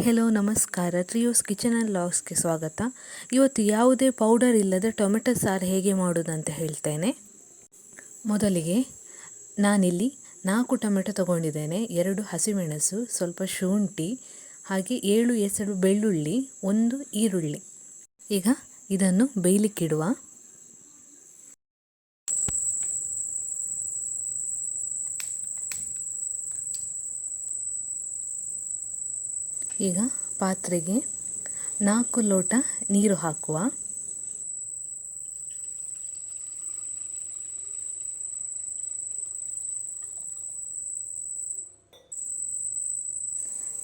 Hello ನಮಸ್ಕಾರ. ಟ್ರಿಯೋಸ್ kitchen and ಲಾಗ್ಸ್ಗೆ ಸ್ವಾಗತ. ಇವತ್ತು ಯಾವುದೇ ಪೌಡರ್ ಇಲ್ಲದೆ ಟೊಮೆಟೊ ಸಾರು ಹೇಗೆ ಮಾಡೋದಂತ ಹೇಳ್ತೇನೆ. ಮೊದಲಿಗೆ ನಾನಿಲ್ಲಿ 4 ಟೊಮೆಟೊ ತೊಗೊಂಡಿದ್ದೇನೆ, 2 ಹಸಿಮೆಣಸು, ಸ್ವಲ್ಪ ಶುಂಠಿ, ಹಾಗೆ 7 ಎಸಳು ಬೆಳ್ಳುಳ್ಳಿ, 1 ಈರುಳ್ಳಿ. ಈಗ ಇದನ್ನು ಬೇಯಲಿಕ್ಕಿಡುವ. ಈಗ ಪಾತ್ರೆಗೆ 4 ಲೋಟ ನೀರು ಹಾಕುವ.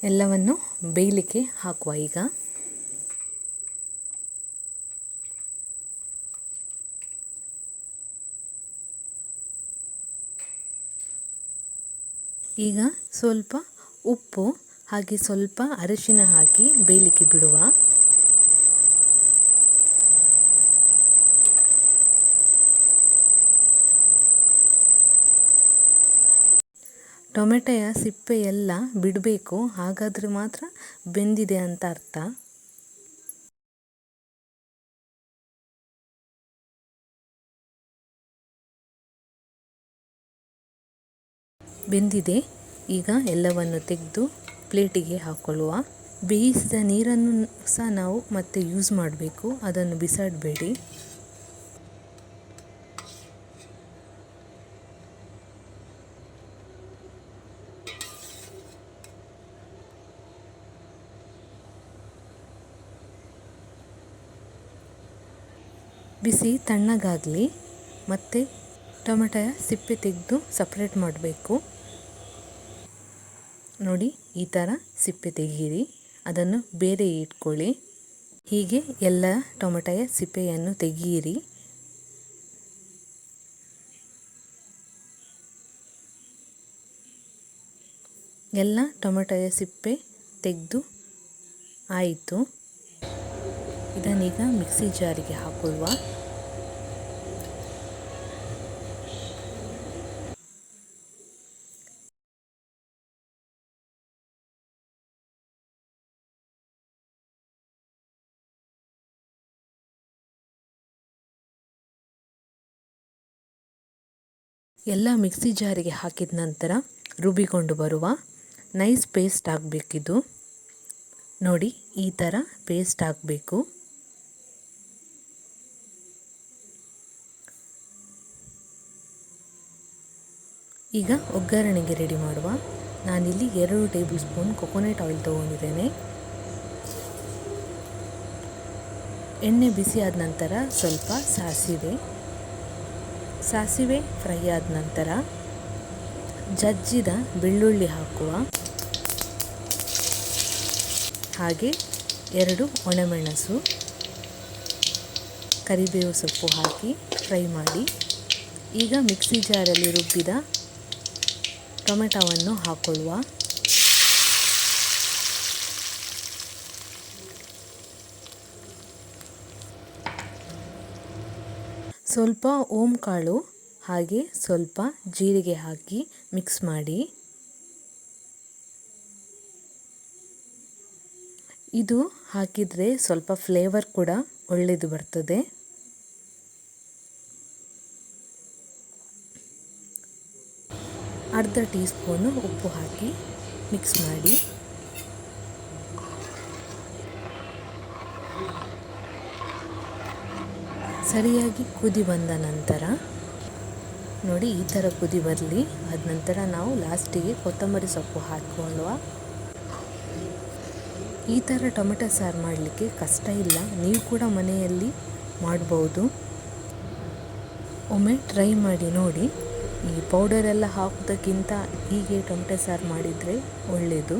ಎಲ್ಲವನ್ನು ಬೇಯಲಿಕ್ಕೆ ಹಾಕುವ. ಈಗ ಸ್ವಲ್ಪ ಉಪ್ಪು ಹಾಗೆ ಸ್ವಲ್ಪ ಅರಿಶಿನ ಹಾಕಿ ಬೇಯಲಿಕ್ಕೆ ಬಿಡುವ. ಟೊಮೆಟೊಯ ಸಿಪ್ಪೆ ಎಲ್ಲ ಬಿಡಬೇಕು, ಹಾಗಾದರೆ ಮಾತ್ರ ಬೆಂದಿದೆ ಅಂತ ಅರ್ಥ. ಬೆಂದಿದೆ. ಈಗ ಎಲ್ಲವನ್ನು ತೆಗೆದು ಪ್ಲೇಟಿಗೆ ಹಾಕೊಳ್ಳುವ. ಬೇಯಿಸಿದ ನೀರನ್ನು ಸಹ ನಾವು ಮತ್ತೆ ಯೂಸ್ ಮಾಡಬೇಕು, ಅದನ್ನು ಬಿಸಾಡಬೇಡಿ. ಬಿಸಿ ತಣ್ಣಗಾಗಲಿ, ಮತ್ತು ಟೊಮೆಟೊಯ ಸಿಪ್ಪೆ ತೆಗೆದು ಸಪ್ರೇಟ್ ಮಾಡಬೇಕು. ನೋಡಿ, ಈ ಥರ ಸಿಪ್ಪೆ ತೆಗೀರಿ, ಅದನ್ನು ಬೇರೆ ಇಟ್ಕೊಳ್ಳಿ. ಹೀಗೆ ಎಲ್ಲ ಟೊಮೆಟೊಯ ಸಿಪ್ಪೆಯನ್ನು ತೆಗೀರಿ. ಎಲ್ಲ ಟೊಮೆಟೊಯ ಸಿಪ್ಪೆ ತೆಗೆದು ಆಯಿತು. ಇದನ್ನೀಗ ಮಿಕ್ಸಿ ಜಾರಿಗೆ ಹಾಕೊಳ್ಳುವ. ಎಲ್ಲ ಮಿಕ್ಸಿ ಜಾರಿಗೆ ಹಾಕಿದ ನಂತರ ರುಬ್ಬಿಕೊಂಡು ಬರುವ. ನೈಸ್ ಪೇಸ್ಟ್ ಆಗಬೇಕಿದು. ನೋಡಿ, ಈ ಥರ ಪೇಸ್ಟ್ ಆಗಬೇಕು. ಈಗ ಒಗ್ಗರಣೆಗೆ ರೆಡಿ ಮಾಡುವ. ನಾನಿಲ್ಲಿ 2 ಟೇಬಲ್ ಸ್ಪೂನ್ ಕೊಕೊನಟ್ ಆಯಿಲ್ ತೊಗೊಂಡಿದ್ದೇನೆ. ಎಣ್ಣೆ ಬಿಸಿ ಆದ ನಂತರ ಸ್ವಲ್ಪ ಸಾಸಿವೆ ಫ್ರೈ ಆದ ನಂತರ ಜಜ್ಜಿದ ಬೆಳ್ಳುಳ್ಳಿ ಹಾಕುವ. ಹಾಗೆ 2 ಒಣಮೆಣಸು, ಕರಿಬೇವು ಸೊಪ್ಪು ಹಾಕಿ ಫ್ರೈ ಮಾಡಿ. ಈಗ ಮಿಕ್ಸಿ ಜಾರಲ್ಲಿ ರುಬ್ಬಿದ ಟೊಮೆಟೊವನ್ನು ಹಾಕೊಳ್ಳುವ. ಸ್ವಲ್ಪ ಓಂಕಾಳು ಹಾಗೆ ಸ್ವಲ್ಪ ಜೀರಿಗೆ ಹಾಕಿ ಮಿಕ್ಸ್ ಮಾಡಿ. ಇದು ಹಾಕಿದರೆ ಸ್ವಲ್ಪ ಫ್ಲೇವರ್ ಕೂಡ ಒಳ್ಳೆಯದು ಬರ್ತದೆ. ಅರ್ಧ ಟೀ ಸ್ಪೂನು ಉಪ್ಪು ಹಾಕಿ ಮಿಕ್ಸ್ ಮಾಡಿ. ಸರಿಯಾಗಿ ಕುದಿ ಬಂದ ನಂತರ ನೋಡಿ, ಈ ಥರ ಕುದಿ ಬರಲಿ. ಆದ ನಂತರ ನಾವು ಲಾಸ್ಟಿಗೆ ಕೊತ್ತಂಬರಿ ಸೊಪ್ಪು ಹಾಕೊಳ್ಳುವ. ಈ ಥರ ಟೊಮೆಟೊ ಸಾರು ಮಾಡಲಿಕ್ಕೆ ಕಷ್ಟ ಇಲ್ಲ, ನೀವು ಕೂಡ ಮನೆಯಲ್ಲಿ ಮಾಡ್ಬೋದು. ಒಮ್ಮೆ ಟ್ರೈ ಮಾಡಿ ನೋಡಿ. ಈ ಪೌಡರೆಲ್ಲ ಹಾಕೋದಕ್ಕಿಂತ ಹೀಗೆ ಟೊಮೆಟೊ ಸಾರು ಮಾಡಿದರೆ ಒಳ್ಳೆಯದು.